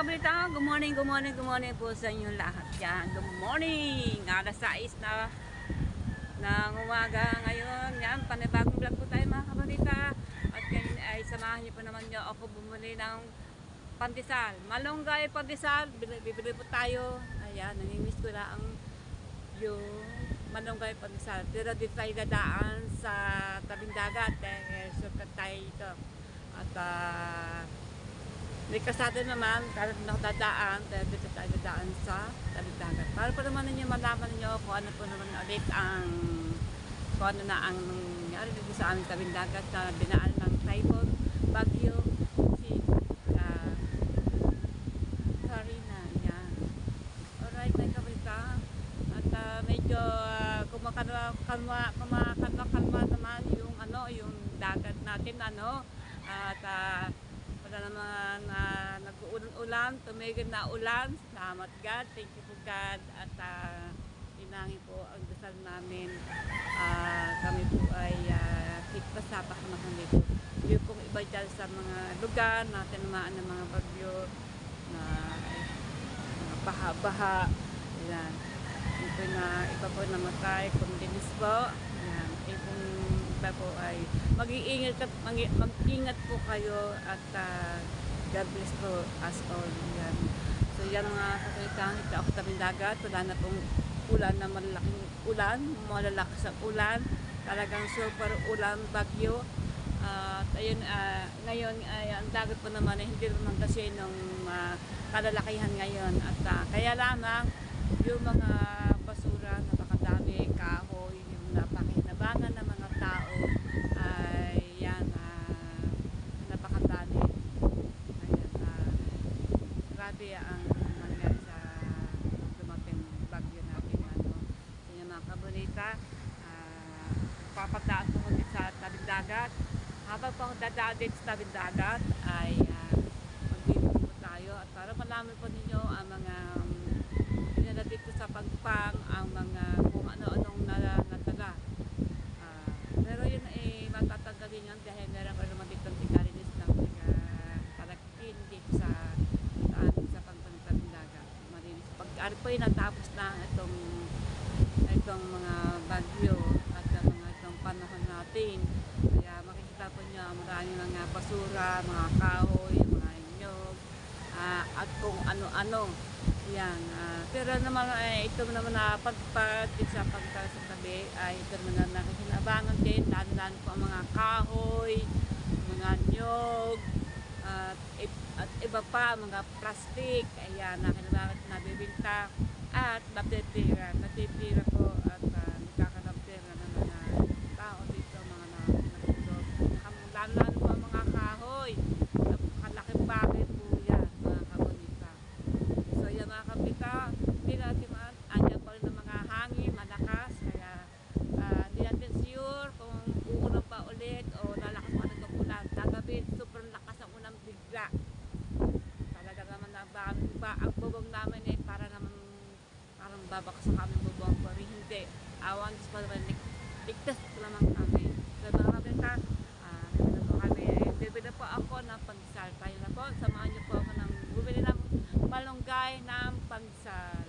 kabalita, good morning, good morning, good morning po sa inyo lahat yan. Good morning! Alas 6 na ng umaga ngayon. Yan, panibagong vlog po tayo mga kabalita. At ngayon ay samahan niyo po naman niyo ako bumili ng pandesal. Malunggay pandesal, bibili po tayo. Ayan, namimiss ko na yung malunggay pandesal. Pero dito tayo dadaan sa tabing dagat. Sukat tayo ito. At may kasada naman, kahit na dadaan, pero dito tayo dadaan sa tabing dagat. Para po naman ninyo malaman ninyo kung ano po naman ulit kung ano na ang nangyari dito sa aming tabing dagat na dinaan ng typhoon, bagyo, si Karina. Yan. Alright, may kabalita. At medyo kumakalma naman yung dagat natin, at wala naman nag-uulan-ulan, tumigil na ulan. Salamat God, thank you po God. At inangin po ang dasal namin. Kami po ay higpas sa pakamakan dito. Hindi pong iba dyan sa mga lugar na tinamaan ng mga bagyo na mga baha-baha. Ayan. Ito na iba po namatay, kundinis po. Ayan. Itong iba po ay mag-iingat po kayo at God bless po as all. Yan. So yan mga kapalitan, ito ako tabing dagat, wala na pong ulan na malalaking ulan, malalakas ang ulan, talagang super ulan, bagyo. At ayun, ngayon ang dagat po naman hindi naman kasi nung kalalakihan ngayon. At kaya lamang yung mga basura, napakadami, kahoy, yung napakinabangan ng mga tao ay yan, napakadami. Ayan, grabe ang nangyari sa dumating bagyo natin. So yung mga kabunita, papadaan po dito sa tabing dagat. Habang po dadaan dito sa tabing dagat ay magbibig po tayo at para malaman po ninyo ang mga pinala dito sa pagpang, ang mga kung ano-anong natala. Pero yun ay matatanggalin yan dahil meron ko naman dito ang tigarinis ng kalaktin dito sa amin sa pagpangtabing dagat. Malinis. Pag po yun natapos na itong mga bagyo at itong panahon natin. Kaya makikita po nyo maraming mga basura, mga kahoy, mga inyog, at kung ano-ano. Yan. Pero naman ito naman na pagpagpag sa pagkasatabi ay ito naman na nakikinabangan din. Dahan-dahan po ang mga kahoy, mga nyog, at iba pa, mga plastic. Ayan, nakikinabangan nabibinta at natitira po at nagkakalaptira ng mga tao dito, mga nakikitog. Lalo po ang mga kahoy. Napakalaking bakit po yan, mga kabunita. So yan mga kabunita, hindi natin andyan pa rin ng mga hangin, malakas. Kaya hindi natin sure kung uulan pa ulit o lalakas pa ng ulan. Kagabi, super lakas ang unang bigla. Talaga naman na ang bubong namin ay parang babakas sa kami bubong. Pero hindi. Awan, Diyos pa naman, ligtas ko naman kami. So mga kabunita, bibili po ako ng pangsal. Tayo na po, samahan niyo po ako ng bumili ng malunggay ng pangsal.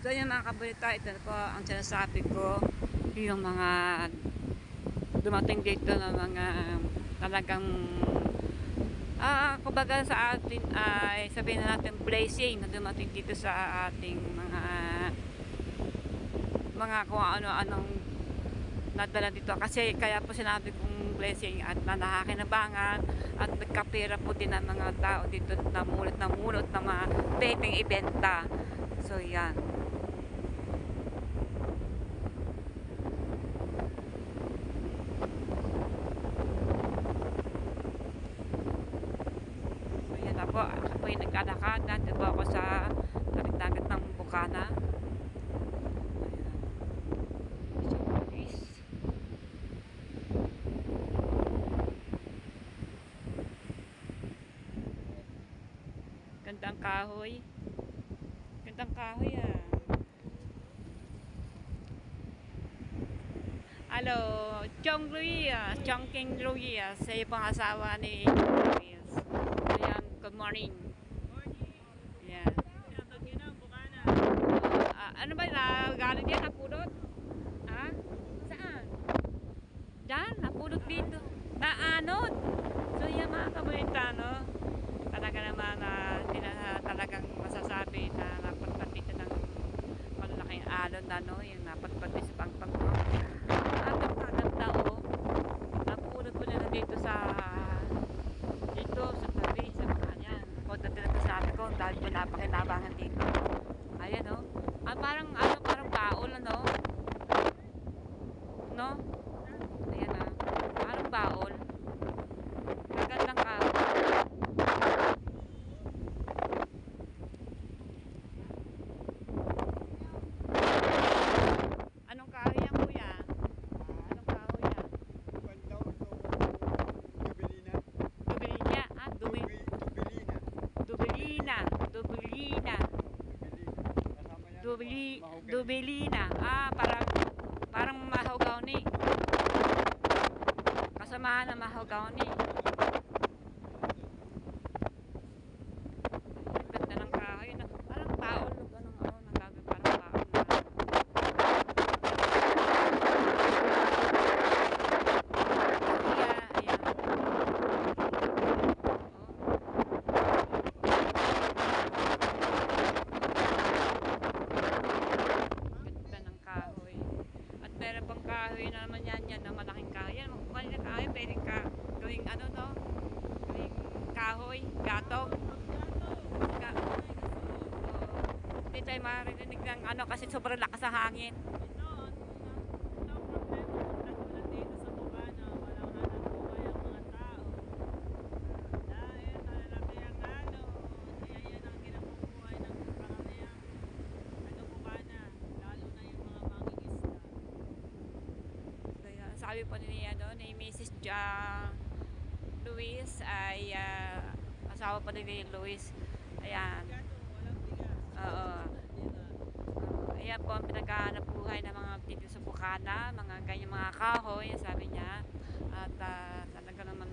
So yun mga kabunita, ito na po ang sinasabi ko, yung mga dumating dito na mga talagang kumbaga sa atin ay sabihin na natin blessing na dumating dito sa ating mga kung ano-anong nadala dito. Kasi kaya po sinabi kong blessing at nakakinabangan at nagkapira po din ang mga tao dito na mulot na mga pwedeng ibenta. So yan. So yan na po. Ako po yung nagkalakad. Nandito po ako sa tabing-dagat ng Bukana. Gandang kahoy. Gandang kahoy Hello, Chong Louie, Chong King Louie, sa pang asawa ni Luis. morning. Morning. Yan. Pinabagyo na, Bukana. Ano ba na galing yan? Napulot? Ha? Saan? Diyan, napulot dito. Naanod. So yan mga kabulita, no? Talaga naman hindi na talagang masasabi na napatpat dito ng malalaking alon na, no? Yung napatpat dito sa pangpag. Ang ganda, oh. Napulot ko na dito sa tabi, sa mga yan. Ako dati nagsasabi ko dahil ko napakinabangan dito. Ayan, no? Parang baol, ano? No? Ayan, parang baol. Magandang ka. Anong kahoy yan, kuya? Anong kahoy yan? Pandaw itong Jubilina. Dubilina. Jubilina. Dubilina. Dubilina. Kasama yan. Dubilina. Parang mahogany. Kasamahan ng mahogany. Ganda ng kahoy. Parang baol. Nagagawin parang baol na. Ayan. Ganda ng kahoy. At meron pang kahoy na naman yan na malaking kahoy. Yan, kanina kahoy, pwedeng gawing ano, no? Gawing kahoy, gatong. Oo. Hindi tayo maririnig ng ano kasi sobrang lakas ang hangin. Ito ang problema ng katulad dito sa Bukana. Walang hanap buhay ang mga tao. Dahil malalaki ang alon. Kaya yan ang kinabubuhay ng karangyang Bukana. Lalo na yung mga mangingisda. Kaya sabi po ni Mrs. Luis ay asawa pa ni Luis. Ayan. Gato, walang bigas. Oo. Diba? Ayan po ang pinaghahanap buhay ng mga dito sa Bukana, mga ganyan mga kahoy, sabi niya. At talaga naman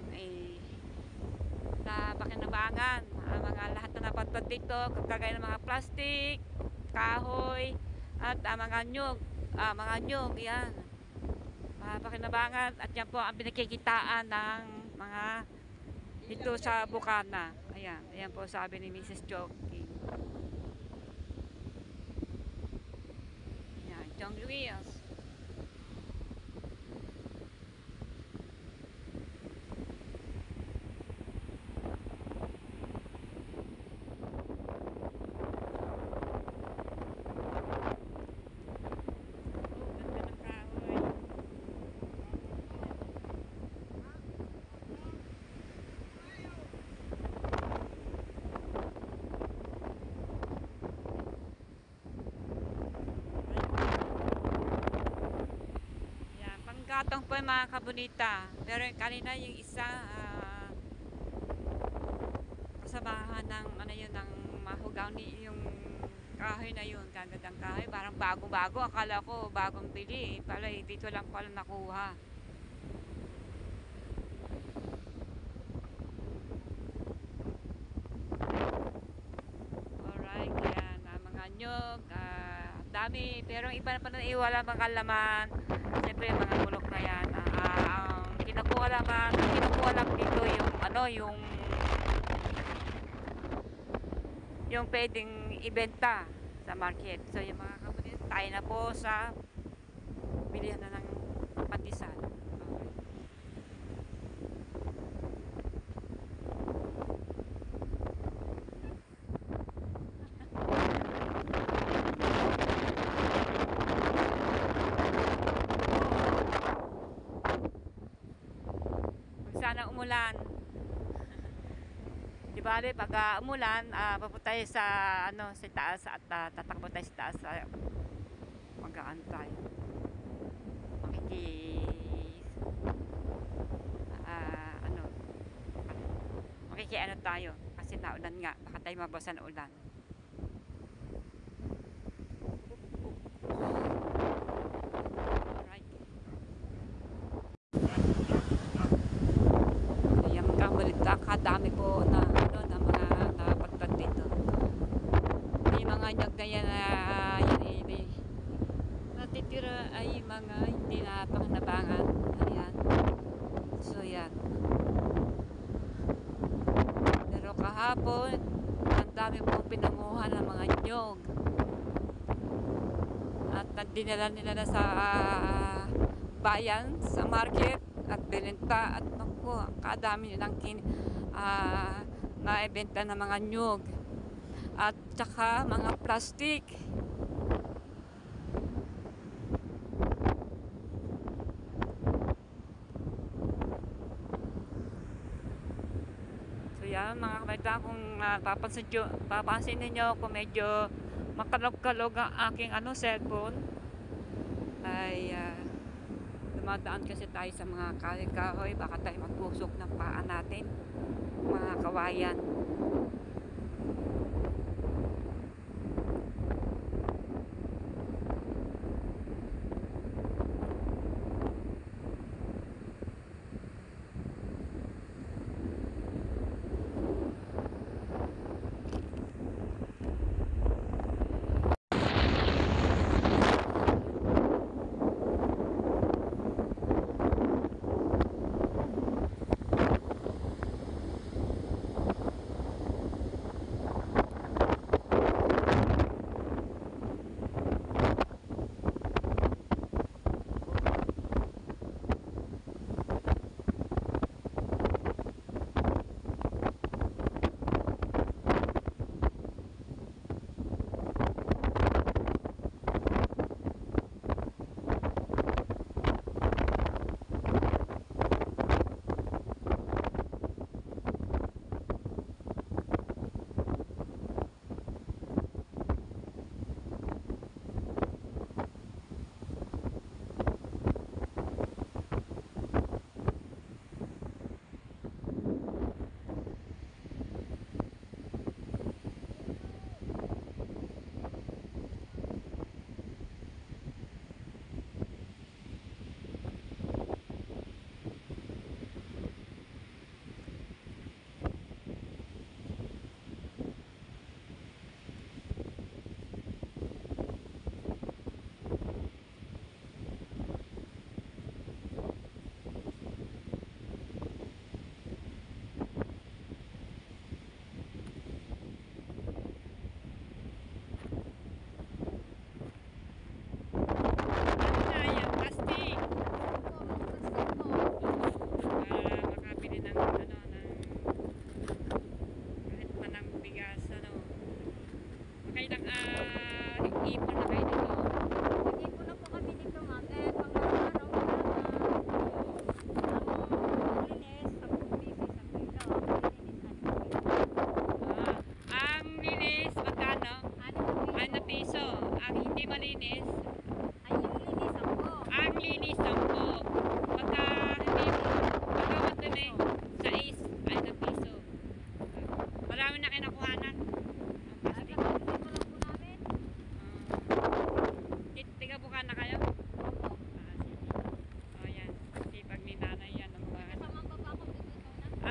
napakinabangan ang mga lahat na napatpad dito, kagaya ng mga plastic, kahoy, at mga nyug, yan. Napakinabangan at yan po ang pinakikitaan ng mga dito sa Bukana. Ayan po sabi ni Mrs. Joking. Ayan, John Luis. Ganda ng kahoy. Yan, panggatong po yung mga kabunita. Pero yung kanina yung isa kasamahan ng ng mahogany yung kahoy na yun. Gagandang kahoy. Parang bago-bago. Akala ko bagong bili. Pala dito lang pala nakuha. Alright, yan. Mga nyog. Dami. Pero yung iba na pa na iwala mga laman. Siyempre yung mga bulok na yan. Ang kinukuha lang dito yung yung pwedeng ibenta sa market. So yung mga kapatid, tayo na po sa bilihan na ng pandesal. Sana umulan. Di bale, pag umulan, papunta tayo sa sa taas at tatakbo tayo sa taas. Mag-aan tayo. Makiki tayo kasi naulan nga, baka tayo mabawasan ng ulan. Alright. Ayan, kadami po na mga mga hindi na pakinabangan. Ayan. So, yan. Pero kahapon, ang dami pong pinanguhan ng mga nyog. At dinala nila na sa bayan, sa market, at binenta. At naku, kadami nilang naibenta ng mga nyog. At saka mga plastic. So yan mga kabaitan, kung papansin ninyo kung medyo makalog-kalog ang aking cellphone, ay dumadaan kasi tayo sa mga kahoy, baka tayo magpusok ng paa natin, mga kawayan.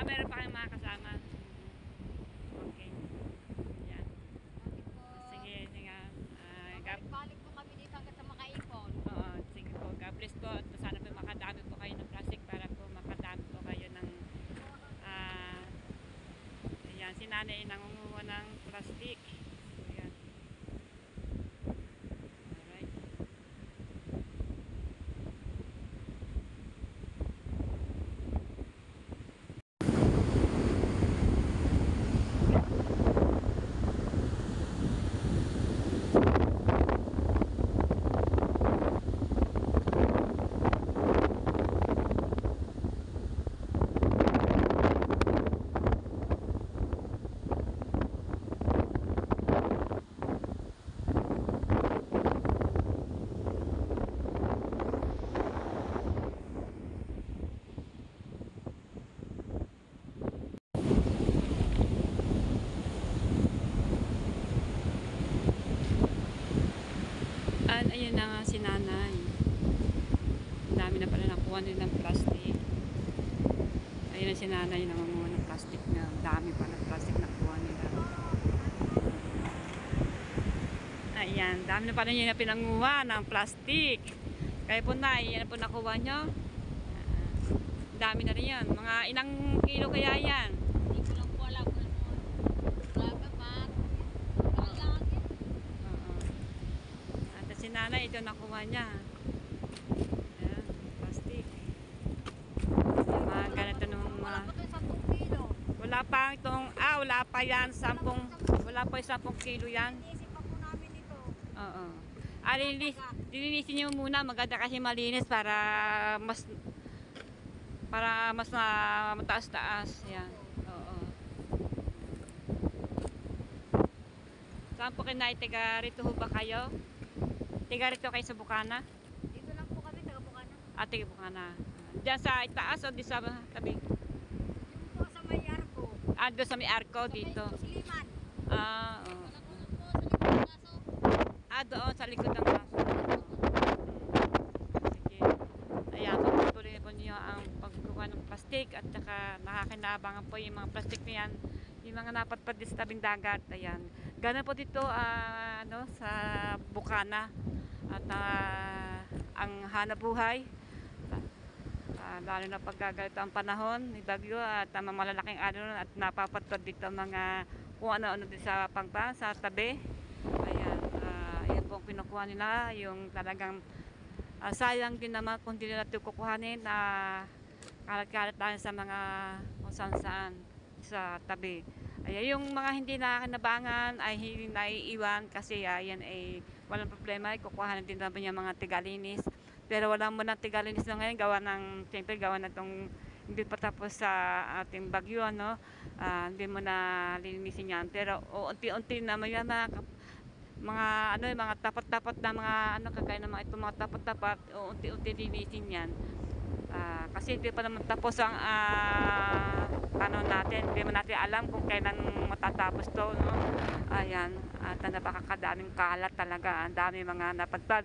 Meron pa kayong mga kasama. Okay. Yan. Sige, sige. Balik po kami dito hanggang sa makaipon. Oo, sige po. God bless po. At sana po makadami po kayo ng plastic para po makadami po kayo ng yan, si nanay nangunguha ng plastic. So, yan. Alright. At ayun na nga si nanay. Ang dami na pala nakuha nila ng plastic. Ayun na si nanay nangunguha ng plastic na. Ang dami pa ng plastic nakuha nila. Ayan, dami na pala niya pinanguha ng plastic. Kaya po na, yan po nakuha nyo. Dami na rin yan. Mga ilang kilo kaya yan? Hindi ko lang po alam kung ano. Wala ka pa. Kailangan yan. Oo. At si nanay, ito nakuha niya. Ayan, plastic. Mga ganito nung Wala mga... pa ito 10 kilo. Wala pa itong... wala pa yan. 10... Wala pa yung 10 kilo yan. Iniisip pa po namin ito. Oo. Lilinisin niyo muna. Maganda kasi malinis para mas mataas-taas. Yan. Oo. Saan po kayo taga rito ho ba kayo? Taga rito kayo sa Bukana? Dito lang po kami, taga Bukana. Taga Bukana. Diyan sa itaas o di sa tabi? Yung po sa may arko. Doon sa may arko dito. Sa may Siliman. Oo. Wala po po sa likod ng kaso. Doon sa likod ng kaso. Sige. Ayan, patuloy po niyo ang pagkuha ng plastic at saka nakakinabangan po yung mga plastic na yan. Yung mga napadpad sa tabing dagat. Ayan. Ganun po dito sa Bukana. At ang hanapbuhay. Lalo na paggagalito ang panahon ni bagyo at malalaking at napapatod dito mga kung ano-ano dito sa pangpang, sa tabi. Ayan, ayan po ang kinukuha nila, yung talagang sayang din naman kung hindi nila ito kukuhanin na kalat-kalat tayo sa mga kung saan sa tabi. Ayan, yung mga hindi nakakinabangan ay hindi naiiwan kasi yan ay walang problema, kukuhanin din naman yung mga tigalinis. Pero wala mo na tigalinis na ngayon, siyempre gawa na itong hindi pa tapos sa ating bagyo, no? Hindi mo na lilinisin yan. Pero unti-unti na may mga tapat-tapat na mga kagaya ng mga itong mga tapat-tapat, unti-unti linisin yan. Kasi hindi pa naman tapos ang hindi mo natin alam kung kailan matatapos to, no? Ayan, at napakakadaming kalat talaga, ang dami mga napadpad.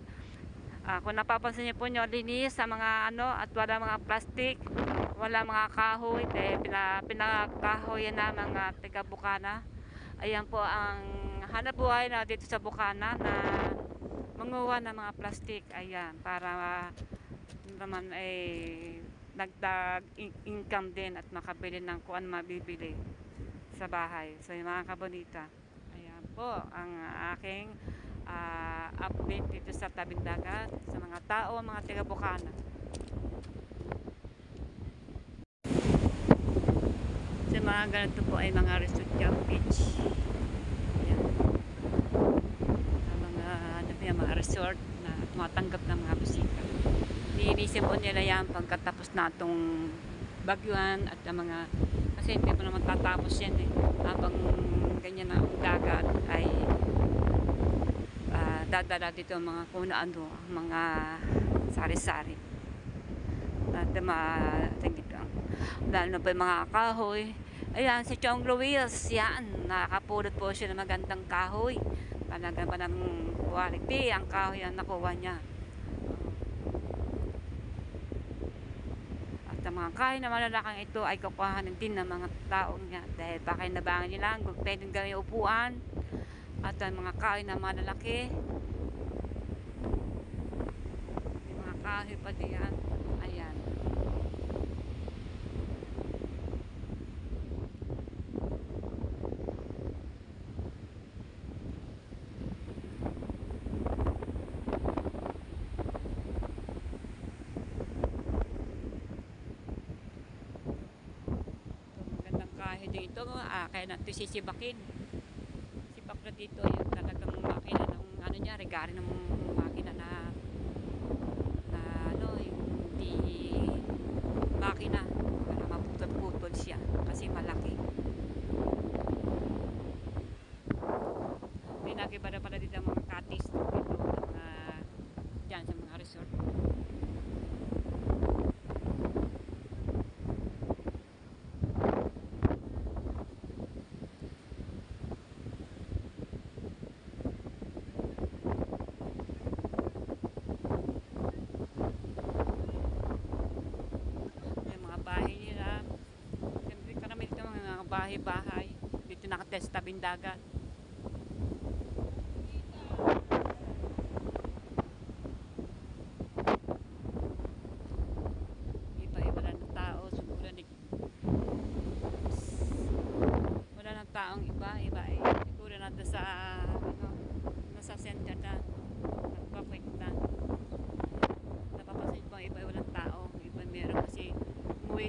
Kung napapansin niyo po nyo, linis sa mga at wala mga plastic, wala mga kahoy, pinakahoy na mga taga Bukana. Ayan po ang hanap buhay na dito sa Bukana na manguha ng mga plastic. Ayan, para naman ay nagdag income din at makabili ng kung ano mabibili sa bahay. So yung mga kabonita, ayan po ang aking update dito sa tabing dagat sa mga tao, mga taga Bukana. Sa mga ganito po ay mga resort beach. Ayan. Mga resort na tumatanggap ng mga bisita. Niinisip po nila yan pagkatapos na itong bagyuan at mga kasi hindi pa naman tatapos yan habang ganyan ang dagat ay dadala dito mga kung ano, mga sari-sari at lalo na po yung mga kahoy. Ayan, si Chong Luis, yan, nakapulot po siya ng magandang kahoy, talagang pa ng quality ang kahoy ang nakuha niya. At ang mga kahoy na malalakang ito ay kukuhanin din ng mga taong niya dahil baka nabangan nila pwedeng gawing upuan. At ang mga kahoy na malalaki, may mga kahoy pa diyan. Ayan. Magandang kahoy dito, kaya natin sisibakin. Sibak na dito yung talagang makina ng niya, regari ng makina na yung di makina para maputol-putol siya kasi malaki. Pinag-iba na pala dito ang mga katis dito dyan sa mga resort. Bahay-bahay dito nakatest tabing dagat.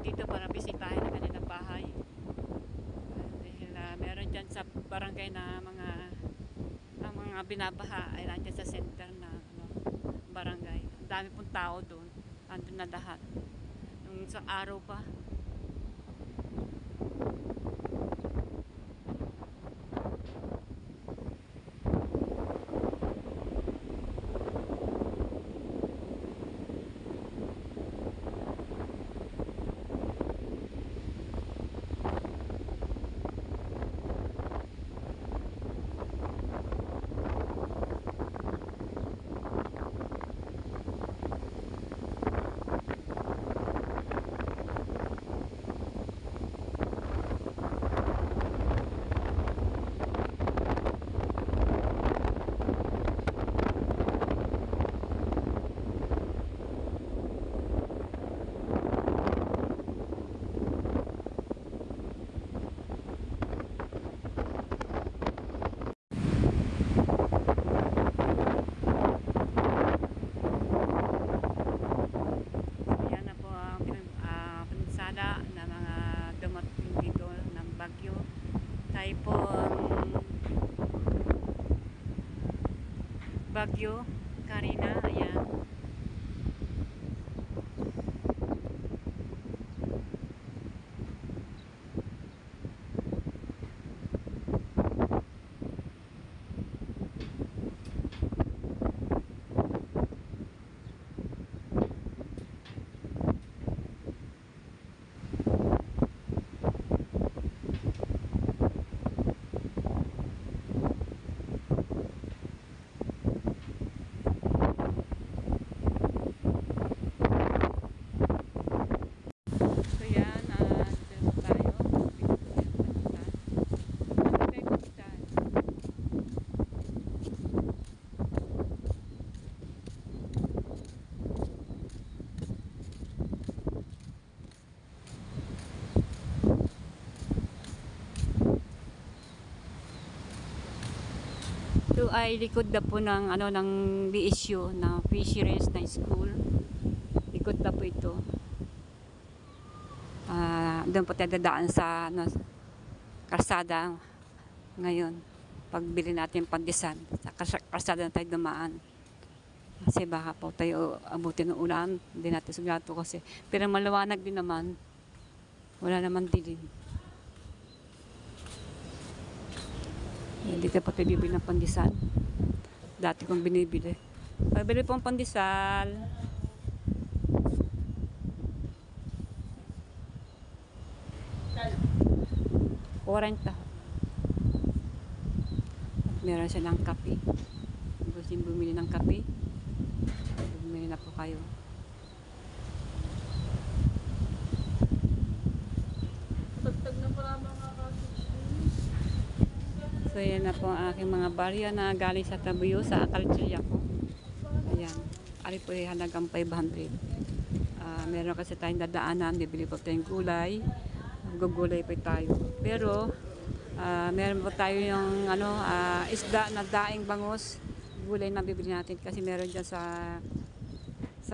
dito para bisitahin ang kanilang bahay. Dahil meron dyan sa barangay na ang mga binabaha ay nandiyan sa center na barangay. Ang dami pong tao doon. Andun na lahat. Nung isang araw pa. Yan na po ang pinsala na mga dumating dito ng bagyo. Typhoon Bagyo Karina. Ayan. So yan, dito na tayo. Dito po yung pagkitan. Ano tayo pagkitan? Ito ay likod na po ng ng BSU na Fisheries na school. Likod na po ito. Doon po tayo dadaan sa kalsada ngayon. Pagbili natin pandisan, sa kalsada na tayo dumaan. Kasi baka po tayo abutin ng ulan. Hindi natin sigurado kasi. Pero maliwanag din naman. Wala naman dilim. Dito po tayo bibili ng pandisan. Dati kong binibili. Pabili pong pandesal. Orenta. Meron siya ng kape. Kung gusto nyo bumili ng kape, bumili na po kayo. Tagtag na pala mga kasi. So yan na po ang aking mga barya na galing sa Tabuyo sa Akalchaya ko. Ayan. Ari po yung halagang 500. Meron kasi tayong dadaanan. Bibili po tayong gulay. Gugulay pa tayo. Pero meron po tayo yung isda na daing bangus. Gulay na bibili natin kasi meron dyan sa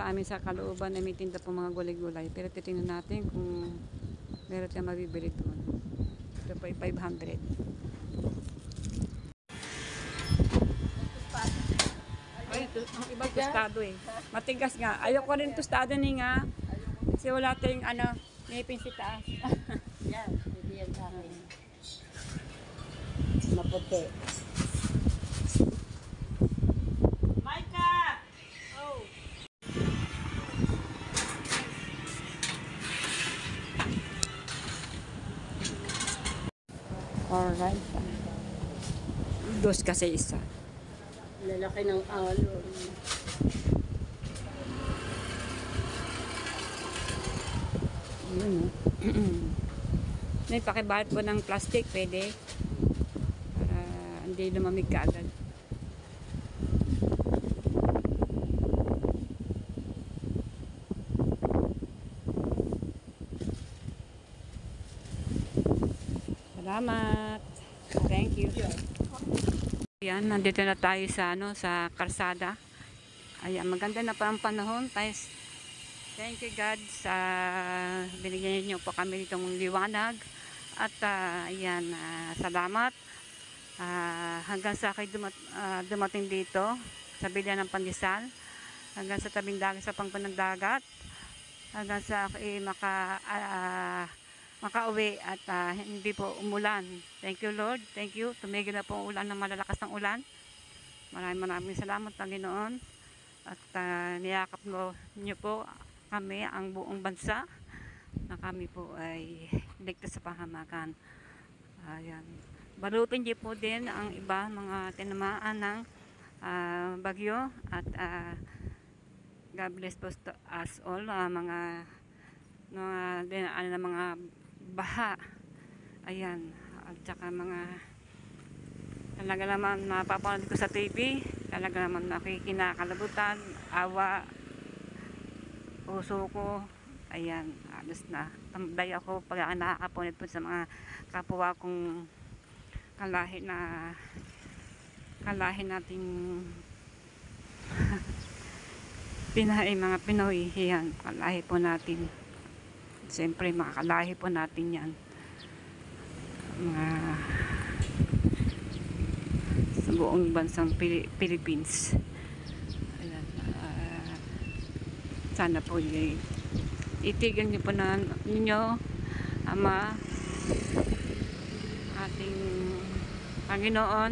amin sa kalooban na may tinda po mga gulay-gulay. Pero titingnan natin kung meron tayong mabibili doon. Ito po ay 500. Ay, ang ibang tostado eh. Matigas nga. Ayoko rin tostado ni nga. Kasi wala tayong ngipin si taas. Yan, pwede yan sa akin. Maputi. Micah! Oh! Alright. Dos kasi isa. Lalaki ng alon. Yun, no? May pakibalot po ng plastic, pwede. Para hindi lumamig ka agad. Salamat. Thank you. Yan, nandito na tayo sa sa kalsada. Ayan, maganda na pa ang panahon. Thank you God sa binigyan niyo po kami nitong liwanag. At ayan, salamat. Hanggang sa ako'y dumating dito sa bilya ng pandesal. Hanggang sa tabing dagat sa pangpanang dagat. Hanggang sa ako'y makauwi at hindi po umulan. Thank you Lord. Thank you. Tumigil na po ang ulan ng malalakas ng ulan. Maraming salamat Panginoon. At niyakap niyo po kami, ang buong bansa, na kami po ay ligtas sa pahamakan. Ayan. Balutin niyo po din ang iba mga tinamaan ng bagyo at God bless po to us all, mga dinaan ng mga baha. Ayan. At saka mga talaga naman napapanood ko sa TV, talaga naman nakikinakalabutan, awa, puso ko, ayan, alas na. Tambay ako pag nakakapunit po sa mga kapwa kong kalahi nating mga Pinoy, yan, kalahi po natin. Siyempre, mga kalahi po natin yan. Mga sa buong bansang Philippines. Ayan, sana po itigil niyo po na ninyo, Ama, ating Panginoon.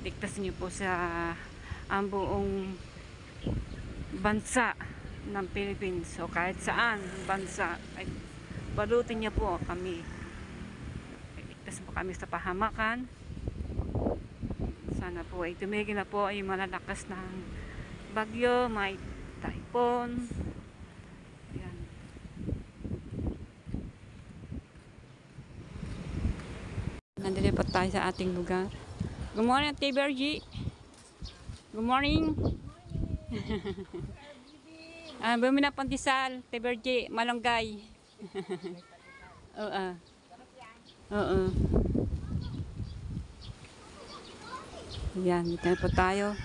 Ligtas niyo po sa ang buong bansa ng Philippines o kahit saan bansa, ay balutin niyo po kami. Ligtas po kami sa pahamakan. Sana po ay tumigil na po ay malalakas ng bagyo, may typhoon. Ayan. Nandito po tayo sa ating lugar. Good morning, Ate Bergie. Good morning. Bumi na pandesal, Ate Bergie, malunggay. Oo. Oo. Ayan, dito na po tayo.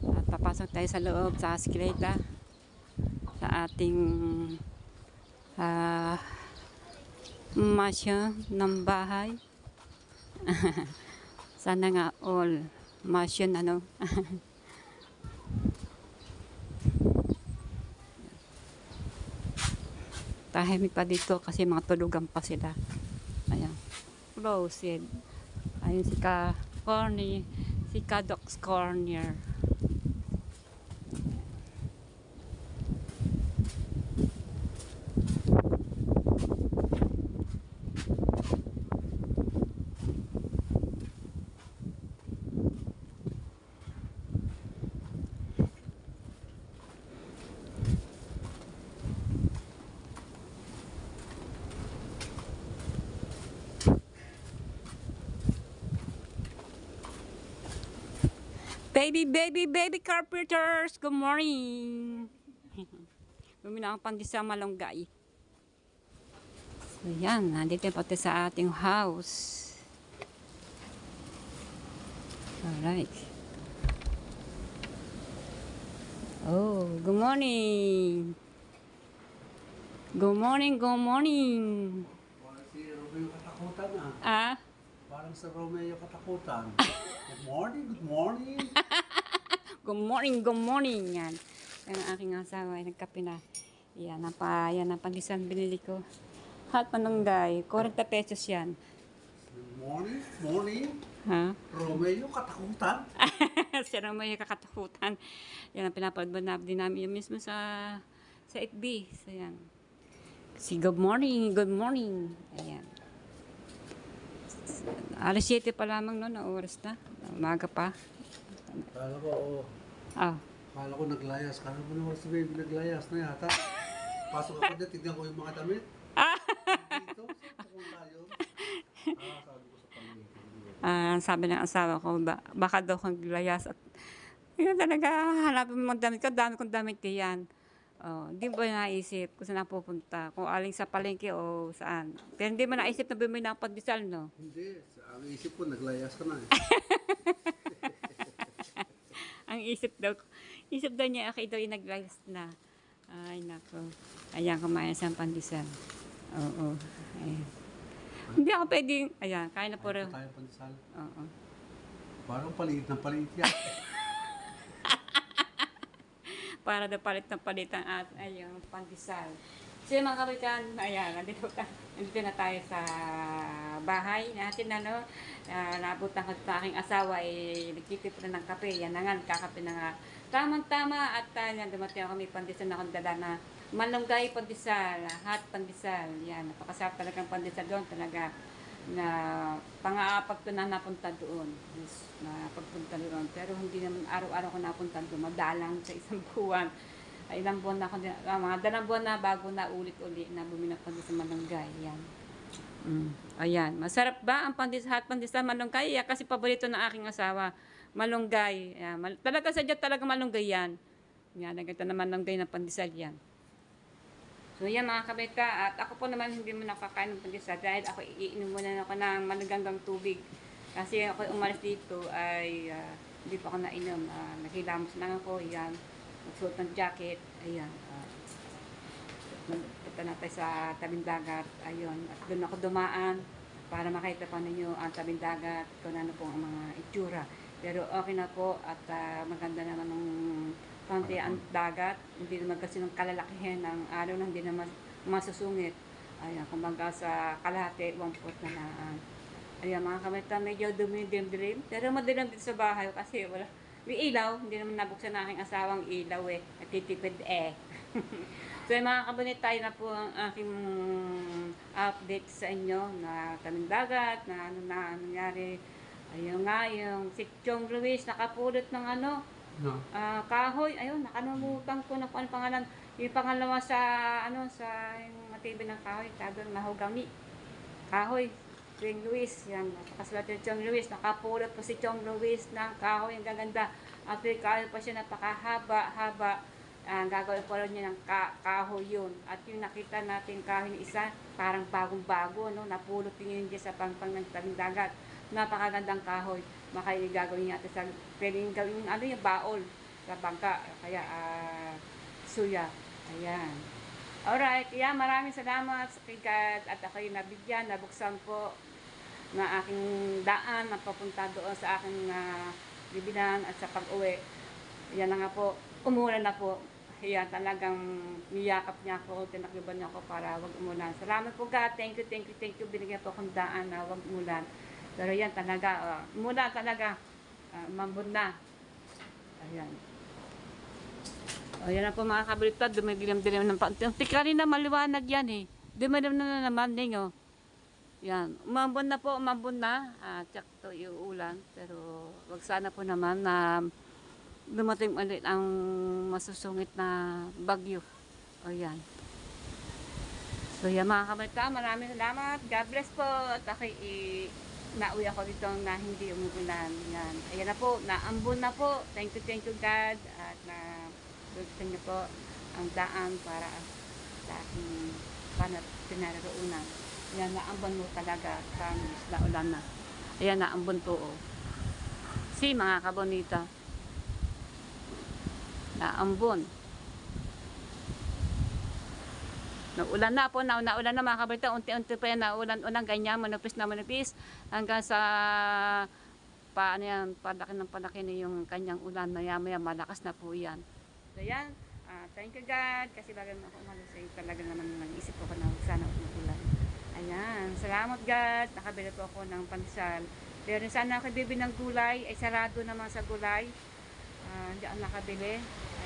At papasok tayo sa loob sa Ascaleta, sa ating mansion ng bahay. Sana nga all mansion ano. Tahimik pa dito kasi mga tulugan pa sila. Ayan. Closed. Ayun si Corny, si Cadoc's Corner. Baby carpenters, good morning. Bumili ako pang sa malunggay. So yan, nandito pa tayo sa ating house. Alright. Oh, good morning. Good morning. Parang si Romeo katakutan Parang sa Romeo katakutan. Good morning. Good morning. Yan. Ang aking asawa ay nagkape na. Yan ang pandesal binili ko. Hot manunggay. 40 pesos yan. Good morning. Ha? Romeo katakutan. Si Romeo kakatakutan. Yan ang pinapanood din namin yung mismo sa FB. So yan. Si good morning. Ayan. Alas 7 pa lamang noon, na oras na. Umaga pa. Kala ko, Kala ko naglayas. Kala ko naman sabihin naglayas na yata. Pasok ako dyan, tignan ko yung mga damit. Dito, saan pupunta yun? Sabi ko sa pamilya. Sabi ng asawa ko, baka daw kang layas. At yun talaga, hanapin mo mga damit ko. Dami kong damit yan. Hindi mo naisip kung saan pupunta. Kung aling sa palengke o saan. Pero hindi mo naisip na bumili ng pandesal, no? Hindi. Ang isip ko, naglayas ka na Ang isip daw niya, ako daw yung naglayas na. Ay, nako. Ayan, kumain sa pandesal. Oo. Ayan. Hindi ako pwedeng, ayan, kain na po rin. Kain po tayo pandesal. Oo. Parang paliit na paliit yan. Para na palit ng palitan at ayun, pandesal. So yung mga kabitan, ayan, nandito na tayo sa bahay natin, ano, naabutan ko sa aking asawa, nagtitip na ng kape, yan na nga, kakape na nga. Tamang-tama at yan, dumating ako, may pandesal na akong dala na malunggay pandesal, hot pandesal, yan, napakasarap talagang pandesal doon, talaga, na pang-aapat ko na napunta doon, yes, na pagpunta doon, pero hindi naman araw-araw ko napunta doon, madalang sa isang buwan. Ay, ilang buwan na ako, mga dalang buwan na bago na ulit-ulit na bumili ng pandesal malunggay. Yan. Ayan. Masarap ba ang hot pandesal malunggay? Yeah, kasi paborito ng aking asawa. Malunggay. Ayan. Talaga sadya talaga malunggay yan. Yan. Nagkita na malunggay ng pandesal yan. So yan mga kabeta. At ako po naman hindi mo nakakain ng pandesal dahil ako iinom muna ako ng malaganggang tubig. Kasi ako umalis dito ay hindi pa ako nainom. Naghilamos lang ako. Yan. Magsuot ng jacket, ayan, punta na tayo sa tabing dagat, ayun, at doon ako dumaan para makita pa ninyo ang tabing dagat, kung ano po ang mga itsura, pero okay na po at maganda naman ng konti ang dagat, hindi naman kasi ng kalalakihan ng araw na hindi naman masusungit, ayan, kumbaga sa kalahati, 1/4 na naan. Ayan mga kamita, medyo dumidim-dim, pero madilim dito sa bahay kasi wala. May ilaw, hindi naman nabuksan na aking asawang ilaw natitipid So mga kabunit, tayo na po ang aking update sa inyo na tabing dagat, na ano na nangyari. Ayun nga, yung si Chong Luis nakapulot ng ano, kahoy, ayun, nakalimutan ko na kung ano pangalan. Yung pangalawa sa, ano, sa yung matibay ng kahoy, sabi ng mahogany. Kahoy. Chong Luis, yan, napakasulat yung Chong Luis, nakapulot po si Chong Luis ng kahoy, ang gaganda. At may kahoy pa siya napakahaba-haba. Gagawin po rin niya ng kahoy yun. At yung nakita natin kahoy ng isa, parang bagong-bago, no? Napulot din yun dyan sa pangpang ng tabing dagat. Napakagandang kahoy. Maka gagawin natin sa, pwedeng gawin, ano yung baol sa bangka. Kaya, suya. Ayan. Alright, yeah, maraming salamat sa God at ako'y nabigyan, nabuksan po na aking daan na papunta doon sa aking bibilan at sa pag-uwi. Yan na nga po, umulan na po. Yan, talagang niyakap niya ako, tinakliban niya ako para wag umulan. Salamat po God, thank you. Binigyan po akong daan na wag umulan. Pero yan talaga, umulan talaga, mambun na. Ayan. O yan na po mga kabaliktad, dumidilim-dilim ng paunti. Kanina maliwanag yan Dumidilim na naman ninyo. Yan, umambon na. Tsakto yung ulan. Pero wag sana po naman na dumating ulit ang masusungit na bagyo. O yan. So yan mga kabaliktad, maraming salamat. God bless po. At nauwi ako dito na hindi umuulan. Yan. Ayan na po, naambon na po. Thank you God. At gusto niyo po ang daan para sa aking pinararoonan. Yan, naambon mo talaga sa ulan na. Ayan, naambon po. Si mga kabonita. Naambon. Naulan na po, naulan na mga kabonita. Unti-unti pa yan, naulan, ganyan, manupis. Hanggang sa paano yan, palaki na yung kanyang ulan. Maya malakas na po yan. So yan, thank you God, kasi bago na ako umalis ay talaga naman nag-isip ko na sana umuulan. Ayan, salamat God, nakabili po ako ng pandesal. Pero sana ako bibili ng gulay, ay sarado naman sa gulay. Hindi ako nakabili.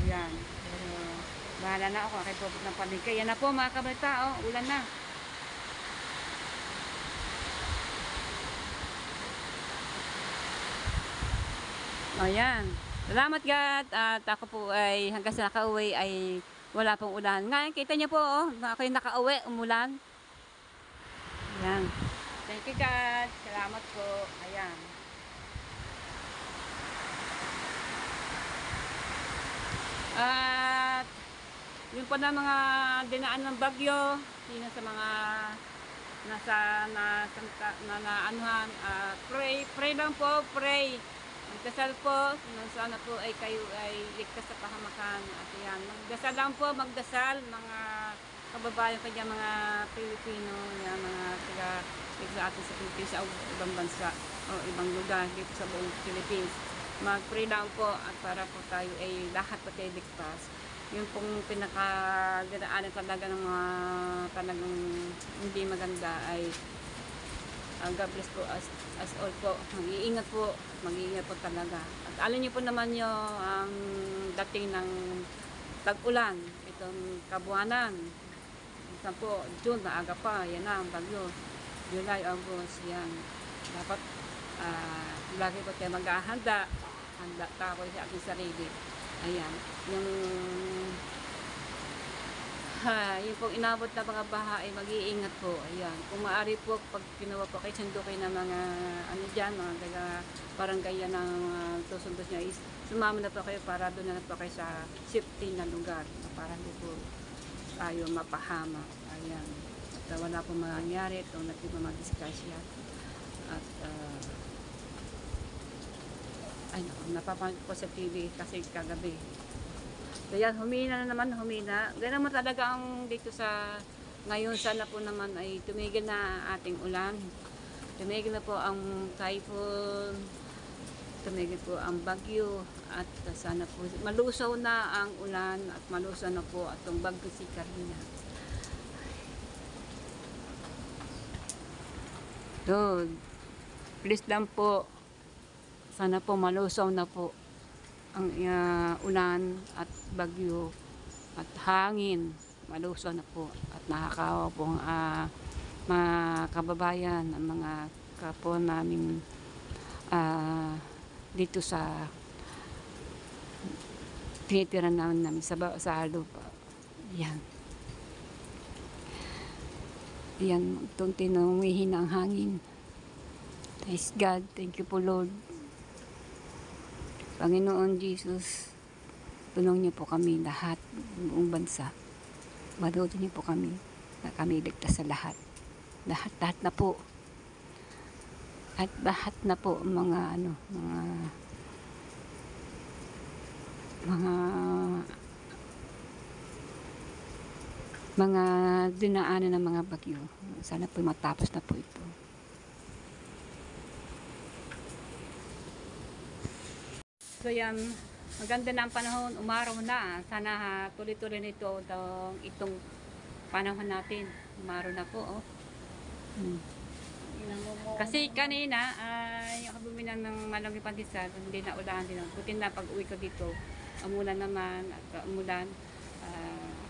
Ayan, pero bahala na ako, akipupot ng paligay. Yan na po mga kabalita, ulan na. Ayan. Salamat God at ako po ay hanggang sa nakauwi ay wala pong ulan. Ngayon kita niyo po ako yung nakauwi, umulan. Ayan. Thank you God. Salamat po. Ayan. At yung po na mga dinaan ng bagyo, yun sa mga anuhan, pray lang po, pray. Magdasal po, sana po ay kayo ay ligtas sa pahamakan at yan, Dasal lang po, magdasal, mga kababayan pa dyan, mga Pilipino, yan, mga taga sa atin sa Pilipinas, sa ibang bansa, o ibang lugar dito sa buong Philippines. Mag-pray lang po at para po tayo ay lahat po tayo ligtas. Yung pong pinakadadaanan talaga ng mga talagang hindi maganda ay God bless po as all po. Mag-iingat po talaga. At alam niyo po naman yung ang dating ng tag-ulan, itong kabuanan. Isa po, June, maaga pa, yan na ang bagyo. July, August, yan. Dapat lagi po tayo maghahanda. Handa tayo sa ating sarili. Ayan. Yung pong inabot na mga baha ay mag-iingat po. Ayan. Kung maaari po, pag kinuha po kayo, sundo kayo ng mga ano dyan, mga taga barangay yan ng susundos nyo, is sumama na po kayo para doon na po kayo sa safety na lugar para hindi po tayo mapahama. Ayan. At wala po mangyari itong nagpipamag-discussion. At ay naku, napapanood ko sa TV kasi kagabi. So yan, humina na naman, humina. Ganun naman talaga ang dito sa ngayon, sana po naman ay tumigil na ating ulan. Tumigil na po ang typhoon, tumigil po ang bagyo, at sana po malusaw na ang ulan at malusaw na po atong bagyo si Carina. So, please lang po, sana po malusaw na po ang ulan at bagyo at hangin, malusaw na po at nakakawa po ang mga kababayan, ang mga kapwa namin dito sa tinitira namin sa lupa. Yan. Yan, tunti na umihina ang hangin. Praise God, thank you po Lord. Panginoon Jesus, tulong niyo po kami lahat, buong bansa. Manutin niyo po kami na kami ligtas sa lahat. Lahat na po. At lahat na po mga dinaanan ng mga bagyo. Sana po matapos na po ito. So yan, maganda na ang panahon, umaraw na. Sana tuloy-tuloy nito itong panahon natin. Umaraw na po, oh. Kasi kanina, ako bumilang ng Malongi Pandesal, hindi na ulan din. Buti na pag uwi ko dito, umulan naman, at umulan.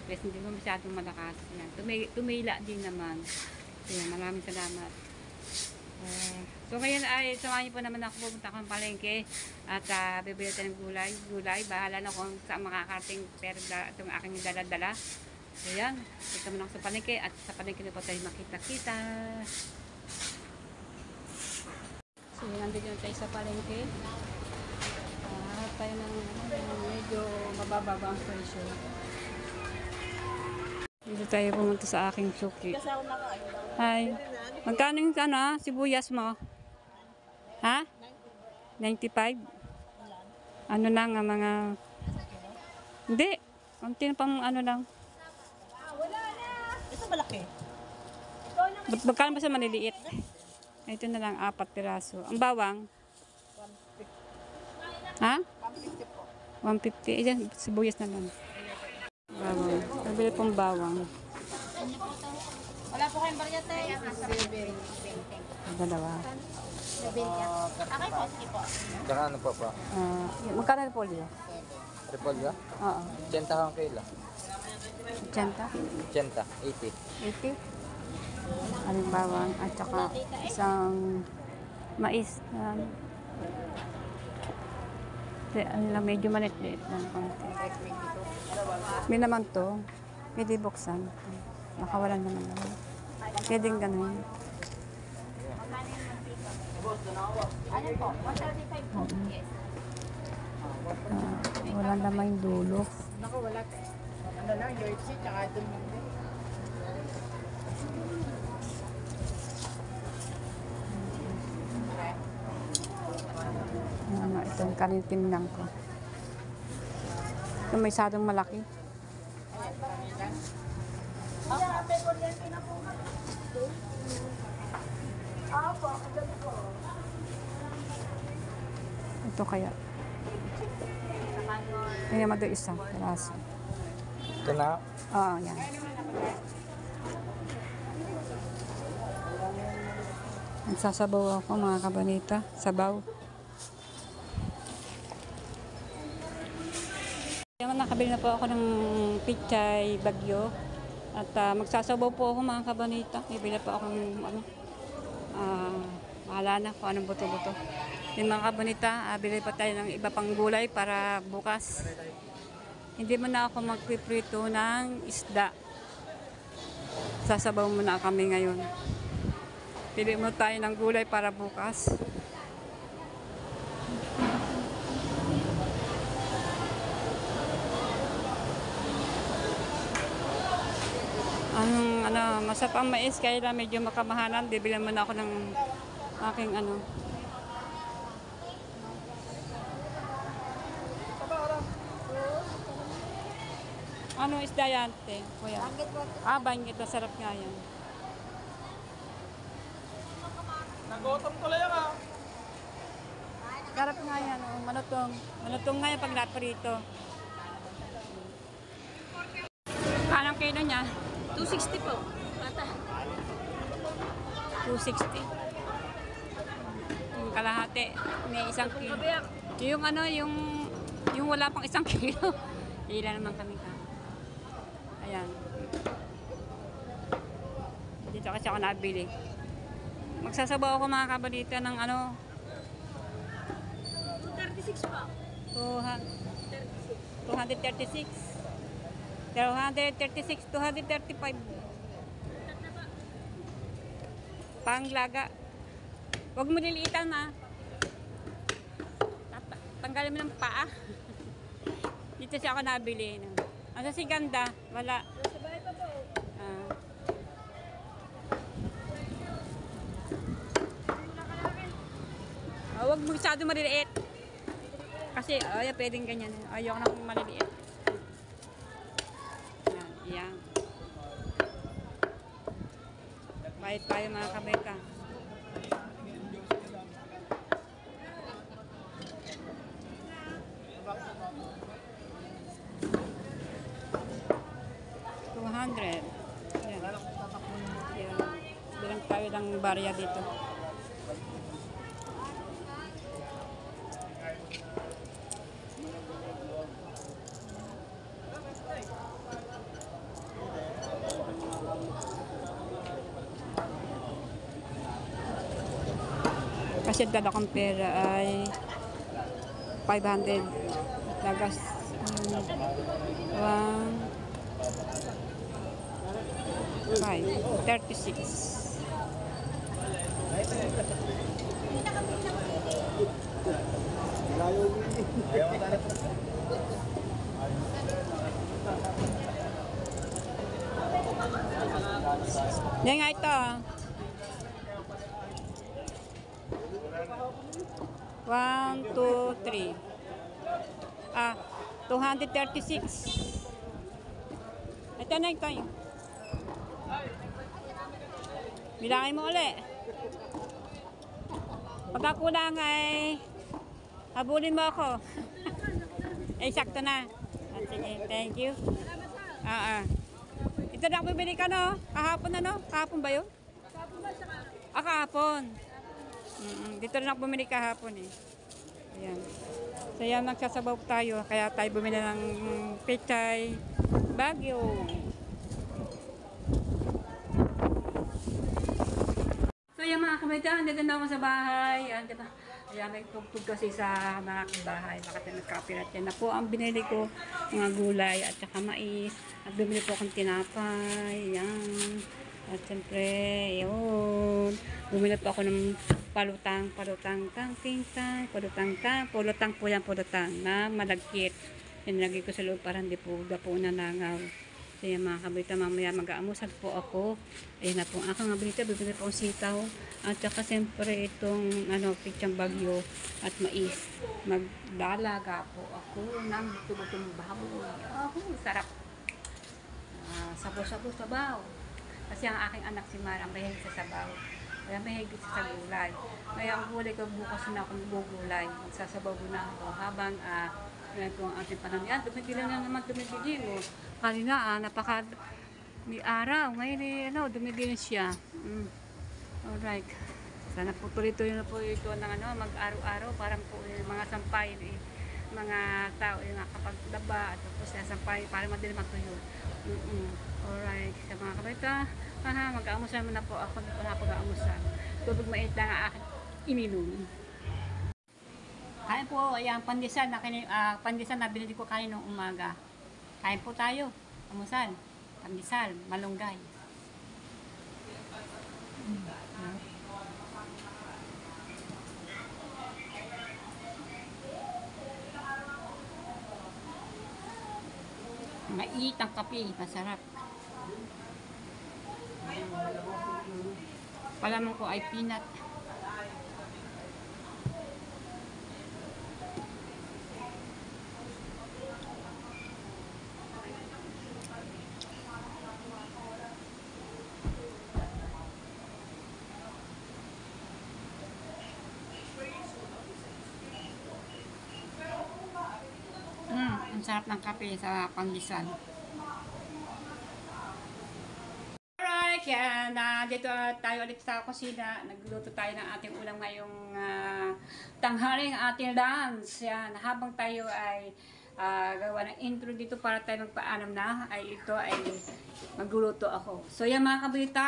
Kasi hindi mo masyadong malakas. Yan. Tumila din naman. Yan, maraming salamat. So ngayon ay samahan niyo po naman ako, pupunta akong palengke at bibili tayo ng gulay. Bahala na kung saan makakarating pero itong aking dala-dala. So yan, ito muna ako sa palengke at sa palengke na po tayo makita-kita. So nandito na tayo sa palengke. Tayo ng medyo mababa ang presyo. Dito tayo pumunta sa aking suki. Hi. Magkano yung sibuyas mo? Ha? 95? Ano lang ang mga... Hindi. Kunti na pang ano lang. Wala na! Ito malaki. Magkano ba sa maliliit? Ito na lang, 4 piraso. Ang bawang? 150. Ha? 150 po. 150. Ayan, sibuyas na lang. Bawang. Nabili pong bawang. Wala po kayong baryate. Dalawa. Okay po, sige po. Saka ano pa pa? Magkano na po liya? Repolyo? Oo. 80 kang kilo. 80? 80, 80. 80? Aling bawang at saka isang mais na ano lang, medyo maliit-liit lang konti. May naman to, pwede buksan. Nakawalan naman naman. Pwedeng ganun. Ano po? 135 po. Yes. Wala naman yung dulo. Naku, wala. Ano lang, jersey, tsaka dun. Itong karintin lang ko. Ito may sadong malaki. Ito kaya. Kaya mado isa. Raso. Ito na. Oo, yan. Nagsasabaw ako mga kabanita. Sabaw. Kaya nakabili na po ako ng pichay bagyo. At magsasabaw po ako mga kabanita. Bibili po ako ng bahala na kung anong buto-buto. Yung mga kabanita, bili pa tayo ng iba pang gulay para bukas. Hindi mo na ako magpiprito ng isda. Sasabaw muna kami ngayon. Pili mo tayo ng gulay para bukas. Masarap ang mais, kaya lang medyo makamahalan. Bibilan muna ako ng aking Ano isda yan, te? Kuya? Banggit. Masarap nga yan. Nagutom ko lang ah. Sarap nga yan. Manutong. Manutong nga yan pag naparito. Anong kilo niya? 260 po. Bata. 260. Yung kalahati. May 1 kilo. Yung wala pang 1 kilo. Hila naman kami ka. Ayan. Dito kasi ako nabili. Magsasabaw ako mga kabalita ng 236 po. 236. 235. Panglaga. Huwag mo niliitan ha. Tanggalin mo ng paa. Dito siya ako nabili. Ano si ganda? Wala. Sabay pa po. Huwag mo masyado maliliit. Kasi pwedeng ganyan. Ayoko na maliliit. Yan. Bayad tayo mga kabeta. $200. Yan. Bilang tayo ng barya dito. Kasi dala kong pera ay 500. Lagas 36. Yan nga ito. 1, 2, 3. 236. Ito na ito. Bilangin mo ulit. Pagkakulang ay habulin mo ako. Sakto na. Sige, thank you. Ito na ako bibili ka, no? Kahapon Kahapon ba yun? Kahapon. Dito rin ako bumili kahapon eh. Ayan. So yan, nagsasabaw tayo. Kaya tayo bumili ng pechay bagyo. So yan mga kabita, nandito na ako sa bahay. Ayan, may tugtog kasi sa mga bahay. Bakit na nagkapirat yan na po ang binili ko. Mga gulay at saka mais. At bumili po akong tinapay. Ayan. At siyempre, yun. Bumili po ako ng palutang po yan, na malagkit. Nilagay ko sa loob para hindi po dapo nanangaw. So yan mga kabita, mamaya mag-aamusag po ako. Ayan na po ang aking kabita, bibili po akong sitaw. At saka siyempre itong pichang bagyo at mais. Magdalaga po ako ng tubutong baboy. Sarap. sabaw-sabaw, sabaw. Kasi ang aking anak si Mara, mahilig sa sabaw. Kaya mahilig sa gulay. Kaya ang gulay ko bukas na akong gugulay. Magsasabaw na ako habang yan po ang ating panahon. Yan, dumidilan na naman dumidilan. Kanina, may araw. Ngayon, dumidilan siya. Alright. Sana po tuloy-tuloy na po ito ng mag-araw-araw. Parang po yung mga sampay, mga tao yung nakapaglaba at tapos sampay para madaling matuyo. Alright. Sa mga kabaita, mag-aamusan muna po ako. Hindi po na pag-aamusan. Tubig mait lang ang aking ininom. Kain po, ayan, pandisan na binili ko kain nung umaga. Kain po tayo. Amusan. Pandesal, malunggay. Mait ang kape, masarap. Palaman ko ay peanut. Ang sarap ng kape sa pandesal. Alright, yan. Dito tayo ulit sa kusina. Nagluto tayo ng ating ulam ngayong tanghaling ating lunch. Yan. Habang tayo ay gawa ng intro dito para tayo magpaalam na, ay ito ay magluluto ako. So yan mga kabalita,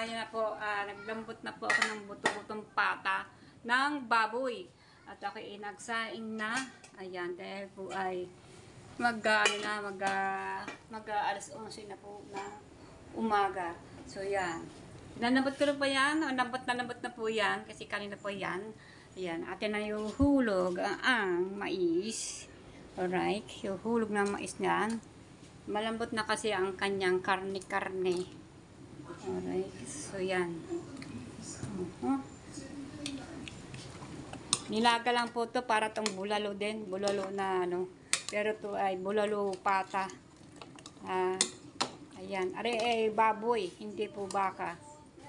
yan na po, naglambot na po ako ng buto-butong pata ng baboy. At ako ay nagsaing na. Ayan, dahil po ay alas 11 na po na umaga. So yan. Nanambot ko na po yan. Lambot na po yan. Kasi kanina po yan. Ayan, atin na yung hulog ang mais. Alright, yung hulog ng mais niyan. Malambot na kasi ang kanyang karne-karne. Alright, so yan. Nilaga lang po to para tong bulalo din. Bulalo na pero to ay bulalo pata. Ayan. Are baboy, hindi po baka.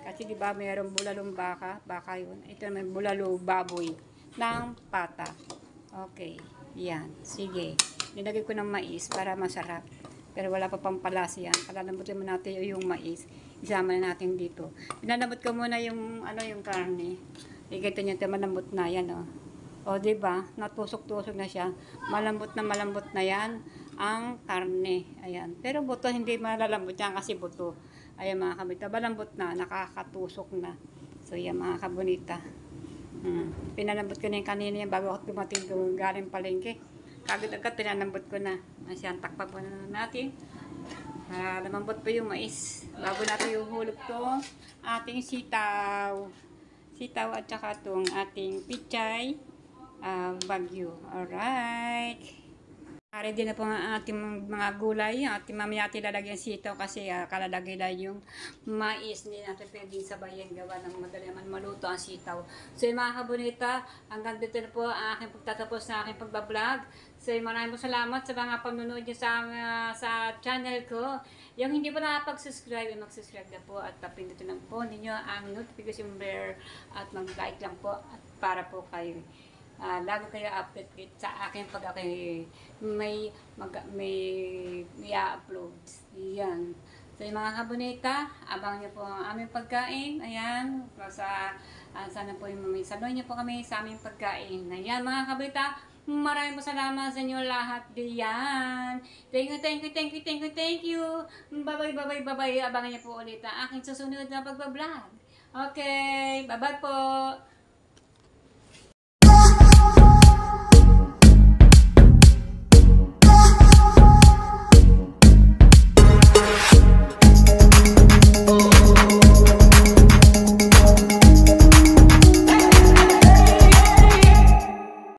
Kasi di ba mayroong bulalong baka? Baka yun. Ito may bulalo baboy ng pata. Okay. Yan. Sige. Nilagay ko ng mais para masarap. Pero wala pa pang palas yan. Palalambutin mo natin yung mais. Isama na natin dito. Pinalambot ko muna yung yung karne. Ikita nyo, malambot na yan, O, diba? Natusok-tusok na siya. Malambot na yan ang karne. Ayan. Pero buto, hindi malalambot yan kasi buto. Ayan mga kabunita. Malambot na. Nakakatusok na. So, yan mga kabunita. Pinalambot ko na yung kanina yan bago ako dumating galing palengke. Kagad-agad pinalambot ko na. Ayan, takpa po na natin. Lumambot po yung mais. Bago natin yung hulog to. Ating sitaw at saka itong ating pichay bagyo. Alright. Ready na po ang ating mga gulay. Ating mamaya ating lalagyan sitaw kasi kalalagay lang yung mais. Hindi natin pwedeng sabayan gawa ng madali naman maluto ang sitaw. So yung mga kabunita, hanggang dito na po ang aking pagtatapos na aking pagbablog. So maraming salamat sa mga panunood niyo sa channel ko. Yung hindi pa nakapag-subscribe, mag-subscribe na po at pindutin lang po ninyo ang notification bell at mag-like lang po at para po kayo lalo kayo update sa akin pag ako may i-upload. Yan. So yung mga kabunita, abangan niyo po ang aming pagkain. Ayan. Sana po yung saluhin niyo po kami sa aming pagkain. Ayan mga kabunita. Maraming salamat sa inyo lahat diyan. Thank you. Bye-bye. Abangan niyo po ulit ang aking susunod na pagbablog. Okay. Bye-bye po.